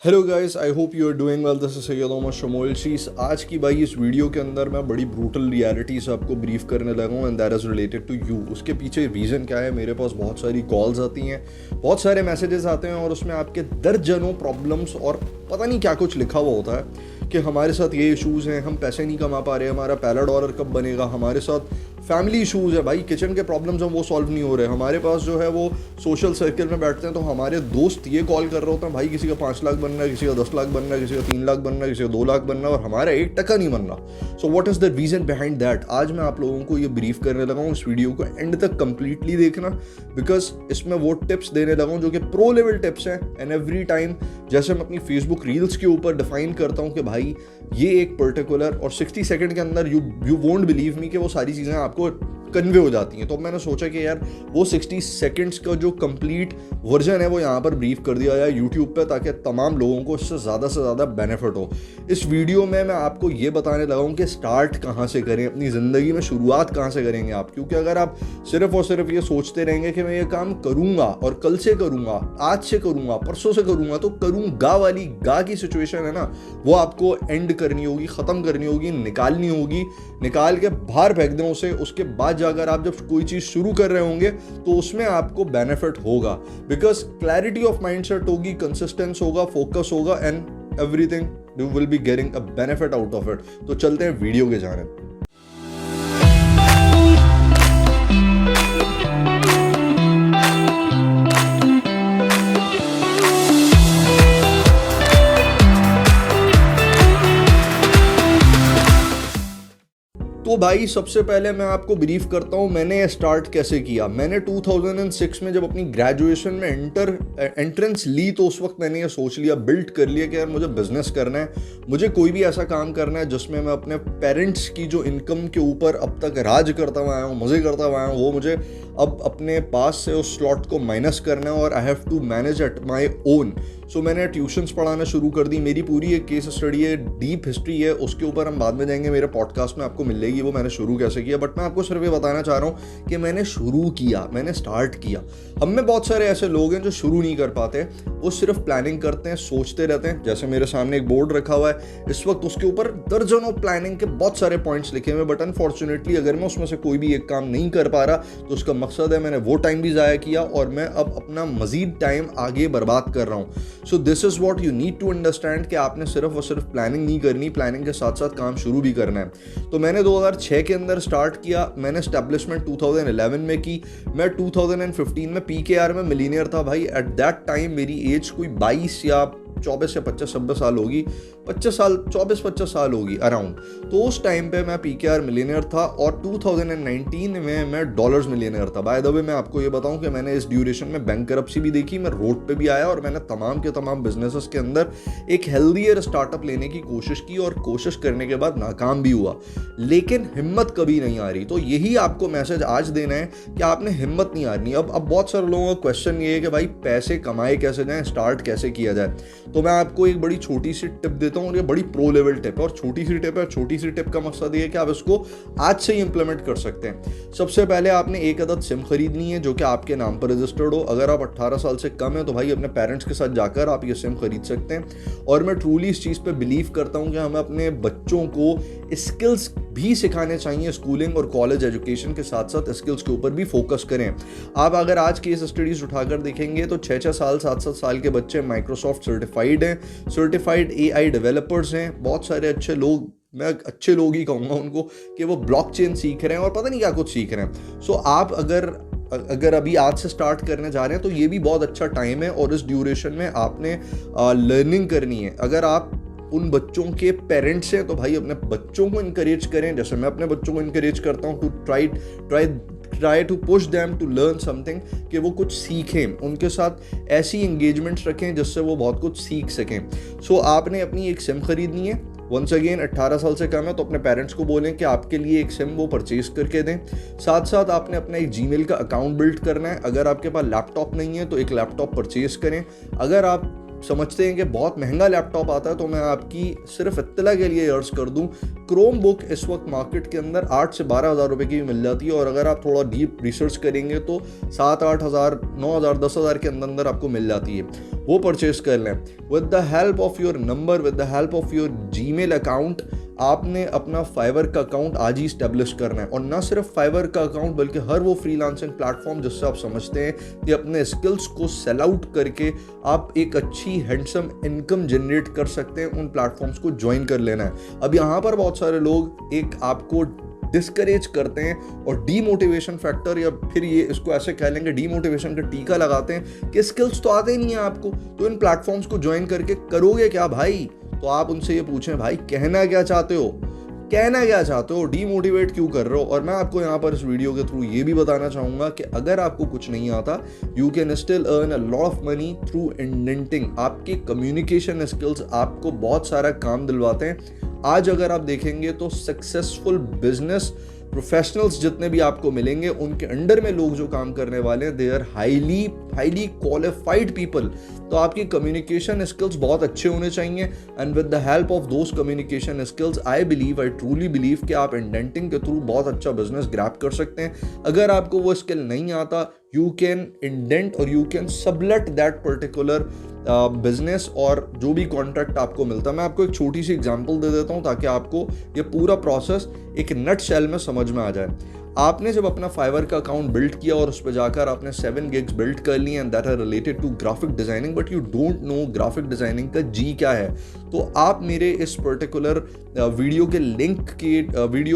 Hello guys, I hope you are doing well. This is Syed Mohammad Shamol Shees. आज की भाई इस वीडियो के अंदर मैं बड़ी ब्रूटल रियलिटी से आपको ब्रीफ करने लगा हूँ and that is related to you. उसके पीछे रीज़न क्या है? मेरे पास बहुत सारी कॉल्स आती हैं, बहुत सारे मैसेजेस आते हैं और उसमें आपके दर्जनों प्रॉब्लम्स और पता नहीं क्या कुछ लिखा हुआ होता है कि हमारे साथ ये इश्यूज़ हैं, हम पैसे नहीं कमा पा रहे, हमारा पहला डॉलर कब बनेगा, हमारे साथ फैमिली इशूज़ है, भाई किचन के प्रॉब्लम्स हैं वो सॉल्व नहीं हो रहे, हमारे पास जो है वो सोशल सर्कल में बैठते हैं तो हमारे दोस्त ये कॉल कर रहे होते हैं, भाई किसी का 5 लाख बनना है, किसी का 10 लाख बनना है, किसी का 3 लाख बनना है, किसी का 2 लाख बनना है और हमारा 1 टका नहीं बनना। So what is the reason behind that? आज मैं आप लोगों को ये ब्रीफ करने लगा हूँ। इस वीडियो को एंड तक कंप्लीटली देखना, बिकॉज इसमें वो टिप्स देने लगा हूँ जो कि प्रो लेवल टिप्स हैं। एंड एवरी टाइम जैसे मैं अपनी फेसबुक रील्स के ऊपर डिफाइन करता हूँ कि भाई ये एक पर्टिकुलर और 60 सेकंड के अंदर यू वोंट बिलीव मी कि वो सारी चीज़ें आपको कन्वे हो जाती हैं। तो मैंने सोचा कि यार वो 60 सेकंड्स का जो कंप्लीट वर्जन है वो यहाँ पर ब्रीफ कर दिया जाए यूट्यूब पे, ताकि तमाम लोगों को इससे ज़्यादा बेनिफिट हो। इस वीडियो में मैं आपको ये बताने लगा हूँ कि स्टार्ट कहाँ से करें, अपनी ज़िंदगी में शुरुआत कहाँ से करेंगे आप। क्योंकि अगर आप सिर्फ और सिर्फ ये सोचते रहेंगे कि मैं ये काम करूँगा और कल से करूँगा, आज से करूँगा, परसों से करूँगा, तो करूँगा वाली गा की सिचुएशन है ना, वो आपको एंड करनी होगी, ख़त्म करनी होगी, निकालनी होगी। निकाल के बाहर फेंक दें उसे। उसके बाद जाकर आप जब कोई चीज़ शुरू कर रहे होंगे तो उसमें आपको बेनिफिट होगा, बिकॉज क्लैरिटी ऑफ माइंडसेट होगी, कंसिस्टेंस होगा, फोकस होगा and everything you will be getting a benefit out of it. तो चलते हैं वीडियो के जानिब। तो भाई सबसे पहले मैं आपको ब्रीफ करता हूँ मैंने स्टार्ट कैसे किया। मैंने 2006 में जब अपनी ग्रेजुएशन में एंट्रेंस ली तो उस वक्त मैंने ये सोच लिया, बिल्ड कर लिया कि यार मुझे बिजनेस करना है, मुझे कोई भी ऐसा काम करना है जिसमें मैं अपने पेरेंट्स की जो इनकम के ऊपर अब तक राज करता हुआ आया हूँ, मज़े करता हुआ आया हूँ, वो मुझे अब अपने पास से उस स्लॉट को माइनस करना है और I have to manage at my own. So मैंने ट्यूशन्स पढ़ाना शुरू कर दी। मेरी पूरी एक केस स्टडी है, डीप हिस्ट्री है, उसके ऊपर हम बाद में जाएंगे, मेरे पॉडकास्ट में आपको मिलेगी वो मैंने शुरू कैसे किया। बट मैं आपको सिर्फ ये बताना चाह रहा हूँ कि मैंने शुरू किया, मैंने स्टार्ट किया। हम में बहुत सारे ऐसे लोग हैं जो शुरू नहीं कर पाते, वो सिर्फ प्लानिंग करते हैं, सोचते रहते हैं। जैसे मेरे सामने एक बोर्ड रखा हुआ है इस वक्त, उसके ऊपर दर्जनों प्लानिंग के बहुत सारे पॉइंट्स लिखे हुए, बट अनफॉर्चुनेटली अगर मैं उसमें से कोई भी एक काम नहीं कर पा रहा तो उसका मकसद है मैंने वो टाइम भी ज़ाया किया और मैं अब अपना मजीद टाइम आगे बर्बाद कर रहा हूँ। So this is what you need to understand कि आपने सिर्फ और सिर्फ प्लानिंग नहीं करनी, प्लानिंग के साथ साथ काम शुरू भी करना है। तो मैंने 2006 के अंदर स्टार्ट किया। मैंने एस्टेब्लिशमेंट 2011 में की। मैं 2015 में PKR में मिलीनियर था भाई। एट दैट टाइम मेरी एज कोई 22 या 24 या 25-26 साल होगी, 24-25 साल होगी अराउंड। तो उस टाइम पे मैं PKR मिलियनियर था और 2019 में मैं डॉलर्स मिलियनियर था। बाय द वे मैं आपको ये बताऊं कि मैंने इस ड्यूरेशन में बैंक करप्सी भी देखी, मैं रोड पे भी आया और मैंने तमाम के तमाम बिजनेसेस के अंदर एक हेल्दियर स्टार्टअप लेने की कोशिश की और कोशिश करने के बाद नाकाम भी हुआ, लेकिन हिम्मत कभी नहीं आ रही। तो यही आपको मैसेज आज देना है कि आपने हिम्मत नहीं हारनी। अब बहुत सारे लोगों का क्वेश्चन ये है कि भाई पैसे कमाए कैसे जाएं, स्टार्ट कैसे किया जाए। तो मैं आपको एक बड़ी छोटी सी टिप देता हूँ और ये बड़ी प्रो लेवल टिप है और छोटी सी टिप है। छोटी सी टिप का मकसद ये है कि आप इसको आज से ही इंप्लीमेंट कर सकते हैं। सबसे पहले आपने एक अदद सिम खरीदनी है जो कि आपके नाम पर रजिस्टर्ड हो। अगर आप 18 साल से कम है तो भाई अपने पेरेंट्स के साथ जाकर आप ये सिम खरीद सकते हैं। और मैं ट्रूली इस चीज़ पे बिलीव करता हूँ कि हमें अपने बच्चों को स्किल्स भी सिखाने चाहिए। स्कूलिंग और कॉलेज एजुकेशन के साथ साथ स्किल्स के ऊपर भी फोकस करें। आप अगर आज केस स्टडीज उठाकर देखेंगे तो 6-6 साल 7-7 साल के बच्चे माइक्रोसॉफ्ट सर्टिफाइड हैं, सर्टिफाइड AI डेवलपर्स हैं। बहुत सारे अच्छे लोग, मैं अच्छे लोग ही कहूँगा उनको, कि वो ब्लॉकचेन सीख रहे हैं और पता नहीं क्या कुछ सीख रहे हैं। सो आप अगर अभी आज से स्टार्ट करने जा रहे हैं तो ये भी बहुत अच्छा टाइम है और इस ड्यूरेशन में आपने लर्निंग करनी है। अगर आप उन बच्चों के पेरेंट्स हैं तो भाई अपने बच्चों को इनकरेज करें, जैसे मैं अपने बच्चों को इनकरेज करता हूँ, to try to push them to learn something, कि वो कुछ सीखें। उनके साथ ऐसी एंगेजमेंट्स रखें जिससे वो बहुत कुछ सीख सकें। सो आपने अपनी एक सिम खरीदनी है। वंस अगेन 18 साल से कम है तो अपने पेरेंट्स को बोलें कि आपके लिए एक सिम वो परचेज करके दें। साथ साथ आपने अपना एक जीमेल का अकाउंट बिल्ड करना है। अगर आपके पास लैपटॉप नहीं है तो एक लैपटॉप परचेज करें। अगर आप समझते हैं कि बहुत महंगा लैपटॉप आता है, तो मैं आपकी सिर्फ इत्तला के लिए अर्ज कर दूं, क्रोम बुक इस वक्त मार्केट के अंदर 8 से 12 हज़ार रुपये की भी मिल जाती है, और अगर आप थोड़ा डीप रिसर्च करेंगे तो 7-8 हज़ार, 9 हज़ार, 10 हज़ार के अंदर अंदर आपको मिल जाती है, वो परचेज कर लें। With the help of your number, with the help of your Gmail account, आपने अपना फाइवर का अकाउंट आज ही स्टैब्लिश करना है। और ना सिर्फ फाइवर का अकाउंट बल्कि हर वो फ्रीलांसिंग प्लेटफॉर्म जिससे आप समझते हैं कि अपने स्किल्स को सेल आउट करके आप एक अच्छी हैंडसम इनकम जनरेट कर सकते हैं, उन प्लेटफॉर्म्स को ज्वाइन कर लेना है। अब यहाँ पर बहुत सारे लोग एक आपको डिस्करेज करते हैं और डीमोटिवेशन फैक्टर, या फिर ये इसको ऐसे कह लेंगे डीमोटिवेशन का टीका लगाते हैं कि स्किल्स तो आते ही नहीं है आपको, तो इन प्लेटफॉर्म्स को ज्वाइन करके करोगे क्या भाई? तो आप उनसे ये पूछें, भाई कहना क्या चाहते हो, कहना क्या चाहते हो, डीमोटिवेट क्यों कर रहे हो? और मैं आपको यहाँ पर इस वीडियो के थ्रू ये भी बताना चाहूँगा कि अगर आपको कुछ नहीं आता, you can still earn a lot of money through indenting. आपके कम्युनिकेशन स्किल्स आपको बहुत सारा काम दिलवाते हैं। आज अगर आप देखेंगे तो सक्सेसफुल बिजनेस प्रोफेशनल्स जितने भी आपको मिलेंगे, उनके अंडर में लोग जो काम करने वाले हैं, they are highly qualified people. तो आपकी कम्युनिकेशन स्किल्स बहुत अच्छे होने चाहिए, and with the help of those communication skills I truly believe कि आप इंडेंटिंग के थ्रू बहुत अच्छा बिजनेस ग्रैब कर सकते हैं। अगर आपको वो स्किल नहीं आता, यू कैन इंडेंट और you can sublet that particular business, और जो भी कॉन्ट्रैक्ट आपको मिलता है। मैं आपको एक छोटी सी एग्जांपल दे देता हूं ताकि आपको ये पूरा प्रोसेस एक नट शेल में समझ में आ जाए। आपने जब अपना फाइवर का अकाउंट बिल्ड किया और उस पर जाकर आपने 7 gigs बिल्ड कर ली and that are related to graphic designing, but you don't know graphic designing का जी क्या है, तो आप मेरे इस पर्टिकुलर वीडियो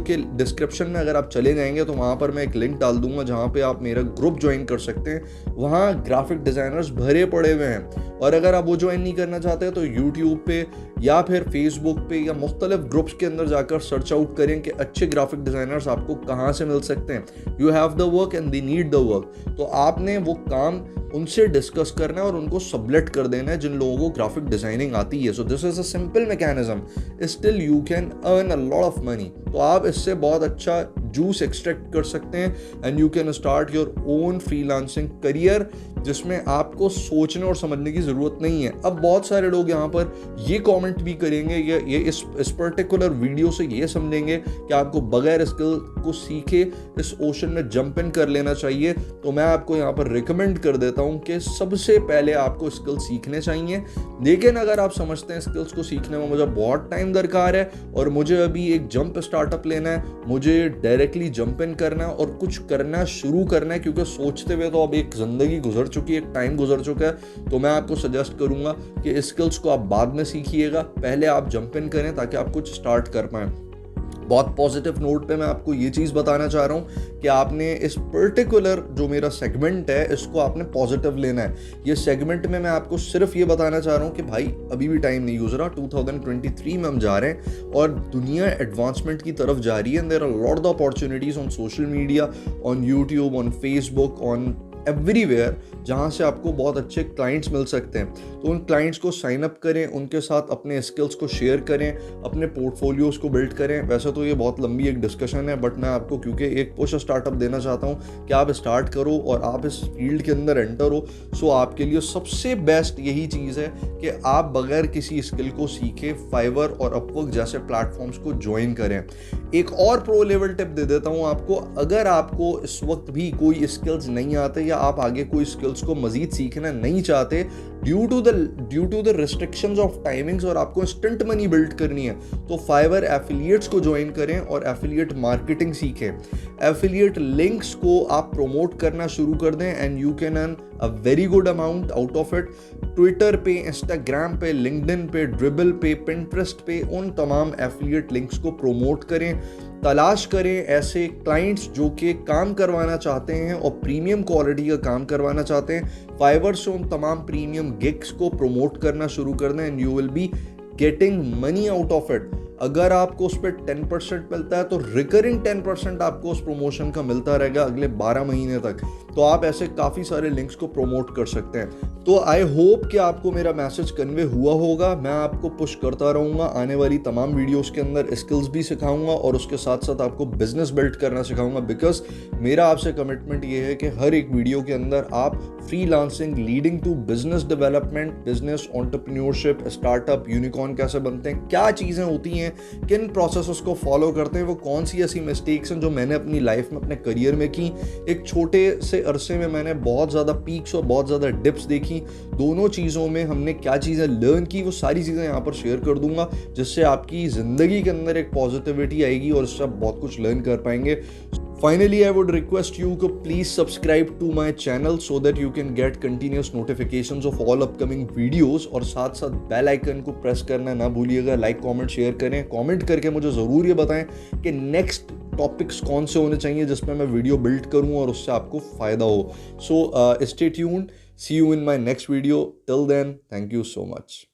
के डिस्क्रिप्शन में अगर आप चले जाएंगे तो वहाँ पर मैं एक लिंक डाल दूंगा जहाँ पे आप मेरा ग्रुप ज्वाइन कर सकते हैं। वहाँ ग्राफिक डिज़ाइनर्स भरे पड़े हुए हैं, और अगर आप वो ज्वाइन नहीं करना चाहते तो यूट्यूब पे या फिर फेसबुक पे या मुख्तलिफ ग्रुप्स के अंदर जाकर सर्च आउट करें कि अच्छे ग्राफिक डिज़ाइनर्स आपको कहाँ से मिल सकते हैं। You have the work and they need the work, तो आपने वो काम उनसे डिस्कस करना है और उनको सबलेट कर देना है जिन लोगों को ग्राफिक डिजाइनिंग आती है। So this is a simple mechanism, still you can earn a lot of money. तो आप इससे बहुत अच्छा जूस एक्सट्रैक्ट कर सकते हैं and you can start your own freelancing career, जिसमें आपको सोचने और समझने की ज़रूरत नहीं है। अब बहुत सारे लोग यहाँ पर ये कमेंट भी करेंगे, ये इस पर्टिकुलर वीडियो से ये समझेंगे कि आपको बगैर स्किल को सीखे इस ओशन में जंप इन कर लेना चाहिए। तो मैं आपको यहाँ पर रिकमेंड कर देता हूँ कि सबसे पहले आपको स्किल सीखने चाहिए। लेकिन अगर आप समझते हैं स्किल्स को सीखने में मुझे बहुत टाइम दरकार है और मुझे अभी एक जंप स्टार्टअप लेना है, मुझे डायरेक्टली जंप इन करना है और कुछ करना शुरू करना है, क्योंकि सोचते हुए तो अब एक ज़िंदगी गुजर चुकी है, एक टाइम गुजर चुका है, तो मैं आपको सजेस्ट करूंगा कि स्किल्स को आप बाद में सीखिएगा, पहले आप जंप इन करें ताकि आप कुछ स्टार्ट कर पाएं। बहुत पॉजिटिव नोट पे मैं आपको ये चीज़ बताना चाह रहा हूँ कि आपने इस पर्टिकुलर जो मेरा सेगमेंट है इसको आपने पॉजिटिव लेना है। ये सेगमेंट में मैं आपको सिर्फ ये बताना चाह रहा हूँ कि भाई अभी भी टाइम नहीं गुजरा, 2023 में हम जा रहे हैं और दुनिया एडवांसमेंट की तरफ जा रही है। And there are lot of opportunities on social media, on YouTube, on Facebook, on everywhere, जहाँ से आपको बहुत अच्छे क्लाइंट्स मिल सकते हैं। तो उन क्लाइंट्स को साइन अप करें, उनके साथ अपने स्किल्स को शेयर करें, अपने पोर्टफोलियोज को बिल्ड करें। वैसे तो ये बहुत लंबी एक डिस्कशन है, बट मैं आपको क्योंकि एक पुश स्टार्टअप देना चाहता हूँ कि आप स्टार्ट करो और आप इस फील्ड के अंदर एंटर हो। सो आपके लिए सबसे बेस्ट यही चीज़ है कि आप बगैर किसी स्किल को सीखे फाइवर और अपवर्क जैसे प्लेटफॉर्म्स को ज्वाइन करें। एक और प्रो लेवल टिप दे देता हूँ आपको, अगर आपको इस वक्त भी कोई स्किल्स नहीं आते या आप आगे कोई स्किल्स को मजीद सीखना नहीं चाहते due to the restrictions of timings और आपको इंस्टेंट मनी बिल्ड करनी है, तो फाइवर एफिलिएट्स को ज्वाइन करें और एफिलिएट मार्केटिंग सीखें। एफिलिएट लिंक्स को आप प्रमोट करना शुरू कर दें and you can earn a very good amount out of it. Twitter पे, इंस्टाग्राम पे, लिंक्डइन पे, ड्रिबल पे, पिंटरेस्ट पे उन तमाम एफिलिएट लिंक्स को प्रमोट करें। तलाश करें ऐसे क्लाइंट्स जो कि काम करवाना चाहते हैं और प्रीमियम क्वालिटी का काम करवाना चाहते हैं। फाइवर से उन तमाम प्रीमियम गिग्स को प्रमोट करना शुरू कर दें and you will be getting money out of it. अगर आपको उस पर 10% मिलता है तो रिकरिंग 10% आपको उस प्रमोशन का मिलता रहेगा अगले 12 महीने तक। तो आप ऐसे काफ़ी सारे लिंक्स को प्रमोट कर सकते हैं। तो आई होप कि आपको मेरा मैसेज कन्वे हुआ होगा। मैं आपको पुश करता रहूँगा, आने वाली तमाम वीडियोस के अंदर स्किल्स भी सिखाऊंगा और उसके साथ साथ आपको बिजनेस बिल्ड करना सिखाऊंगा, बिकॉज मेरा आपसे कमिटमेंट ये है कि हर एक वीडियो के अंदर आप freelancing leading to business development, business entrepreneurship, startup, unicorn कैसे बनते हैं, क्या चीज़ें होती हैं, किन प्रोसेसेस को फॉलो करते हैं, वो कौन सी ऐसी मिस्टेक्स हैं जो मैंने अपनी लाइफ में अपने करियर में की। एक छोटे से अरसे में मैंने बहुत ज़्यादा पीक्स और बहुत ज़्यादा डिप्स देखी, दोनों चीज़ों में हमने क्या चीज़ें लर्न की, वो सारी चीज़ें यहाँ पर शेयर कर दूंगा, जिससे आपकी ज़िंदगी के अंदर एक पॉजिटिविटी आएगी और उससे आप बहुत कुछ लर्न कर पाएंगे। Finally, I would request you to please subscribe to my channel so that you can get continuous notifications of all upcoming videos, और साथ साथ बेल आइकन को प्रेस करना ना भूलिएगा। लाइक, कमेंट, शेयर करें। कमेंट करके मुझे ज़रूर ये बताएं कि नेक्स्ट टॉपिक्स कौन से होने चाहिए जिसमें मैं वीडियो बिल्ड करूं और उससे आपको फ़ायदा हो। So stay tuned, see you in my next video. Till then, thank you so much.